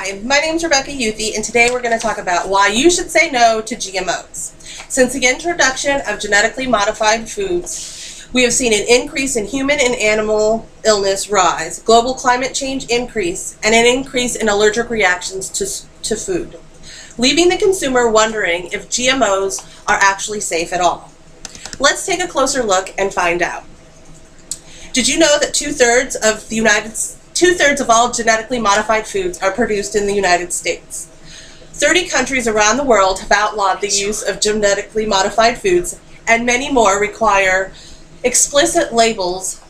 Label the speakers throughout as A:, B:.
A: Hi, my name is Rebecca Youthy, and today we're going to talk about why you should say no to GMOs. Since the introduction of genetically modified foods, we have seen an increase in human and animal illness rise, global climate change increase, and an increase in allergic reactions to food, leaving the consumer wondering if GMOs are actually safe at all. Let's take a closer look and find out. Did you know that two-thirds of all genetically modified foods are produced in the United States? 30 countries around the world have outlawed the use of genetically modified foods, and many more require explicit labels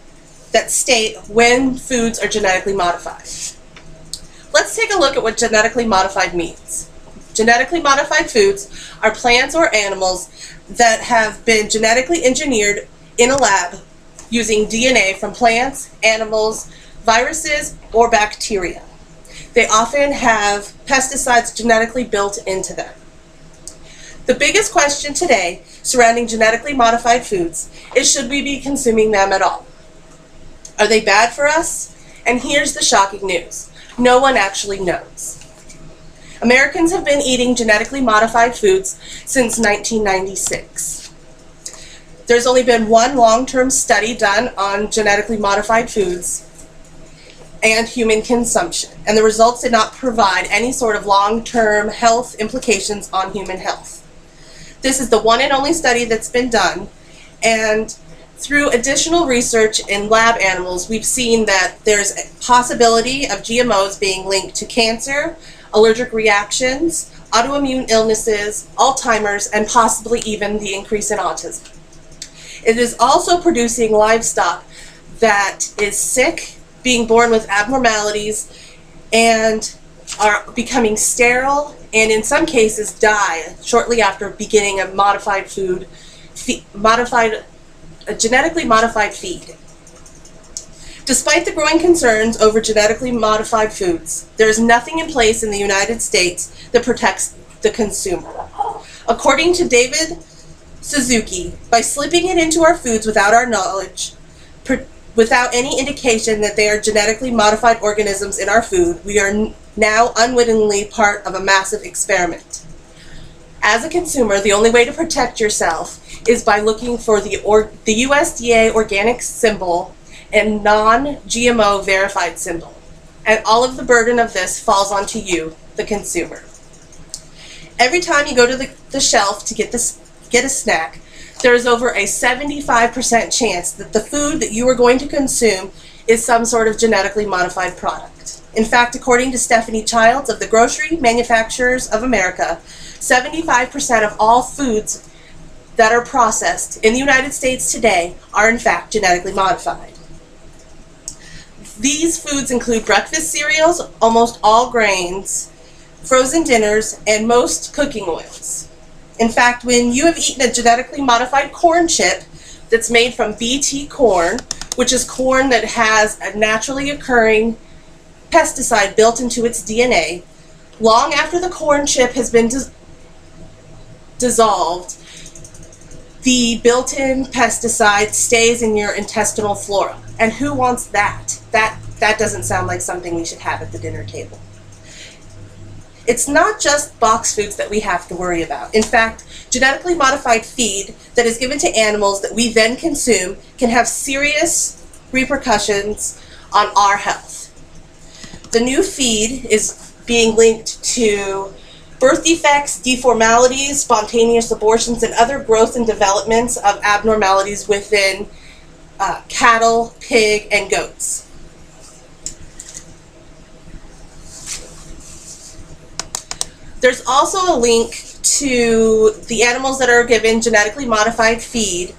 A: that state when foods are genetically modified. Let's take a look at what genetically modified means. Genetically modified foods are plants or animals that have been genetically engineered in a lab using DNA from plants, animals, viruses, or bacteria. They often have pesticides genetically built into them. The biggest question today surrounding genetically modified foods is, should we be consuming them at all? Are they bad for us? And here's the shocking news. No one actually knows. Americans have been eating genetically modified foods since 1996. There's only been one long-term study done on genetically modified foods and human consumption, and the results did not provide any sort of long-term health implications on human health. This is the one and only study that's been done, and through additional research in lab animals, we've seen that there's a possibility of GMOs being linked to cancer, allergic reactions, autoimmune illnesses, Alzheimer's, and possibly even the increase in autism. It is also producing livestock that is sick, being born with abnormalities, and are becoming sterile, and in some cases die shortly after beginning a genetically modified feed. Despite the growing concerns over genetically modified foods, there is nothing in place in the United States that protects the consumer. According to David Suzuki, by slipping it into our foods without our knowledge, without any indication that they are genetically modified organisms in our food, we are now unwittingly part of a massive experiment. As a consumer, the only way to protect yourself is by looking for the USDA organic symbol and non-GMO verified symbol. And all of the burden of this falls onto you, the consumer. Every time you go to the shelf to get a snack, there is over a 75% chance that the food that you are going to consume is some sort of genetically modified product. In fact, according to Stephanie Childs of the Grocery Manufacturers of America, 75% of all foods that are processed in the United States today are in fact genetically modified. These foods include breakfast cereals, almost all grains, frozen dinners, and most cooking oils. In fact, when you have eaten a genetically modified corn chip that's made from BT corn, which is corn that has a naturally occurring pesticide built into its DNA, long after the corn chip has been dissolved, the built-in pesticide stays in your intestinal flora. And who wants that? That doesn't sound like something we should have at the dinner table. It's not just box foods that we have to worry about. In fact, genetically modified feed that is given to animals that we then consume can have serious repercussions on our health. The new feed is being linked to birth defects, deformalities, spontaneous abortions, and other growth and developments of abnormalities within cattle, pig, and goats. There's also a link to the animals that are given genetically modified feed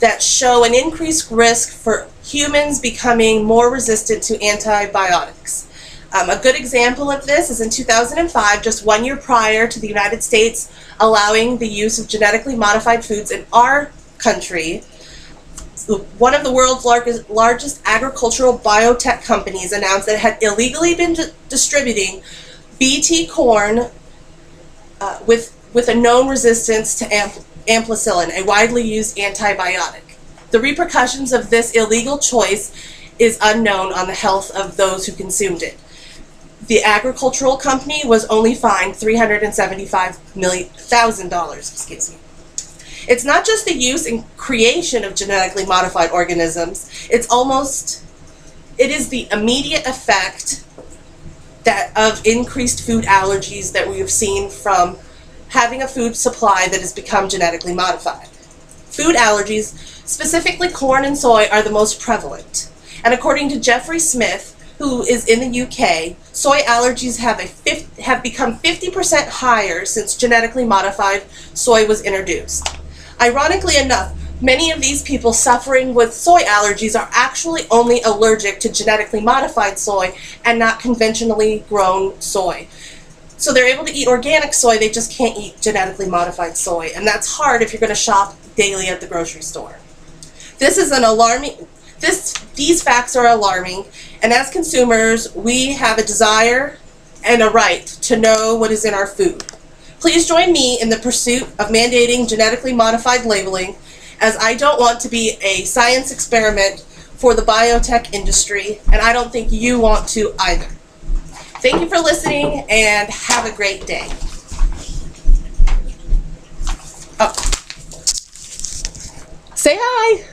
A: that show an increased risk for humans becoming more resistant to antibiotics. A good example of this is in 2005, just 1 year prior to the United States allowing the use of genetically modified foods in our country. One of the world's largest agricultural biotech companies announced that it had illegally been distributing BT corn with a known resistance to ampicillin, a widely used antibiotic. The repercussions of this illegal choice is unknown on the health of those who consumed it. The agricultural company was only fined $375,000. Excuse me. It's not just the use and creation of genetically modified organisms. It is the immediate effect of increased food allergies that we have seen from having a food supply that has become genetically modified. Food allergies, specifically corn and soy, are the most prevalent. And according to Jeffrey Smith, who is in the UK, soy allergies have become 50% higher since genetically modified soy was introduced. Ironically enough, many of these people suffering with soy allergies are actually only allergic to genetically modified soy and not conventionally grown soy. So they're able to eat organic soy, they just can't eat genetically modified soy. And that's hard if you're going to shop daily at the grocery store. These facts are alarming, and as consumers, we have a desire and a right to know what is in our food. Please join me in the pursuit of mandating genetically modified labeling, as I don't want to be a science experiment for the biotech industry, and I don't think you want to either. Thank you for listening, and have a great day. Oh. Say hi.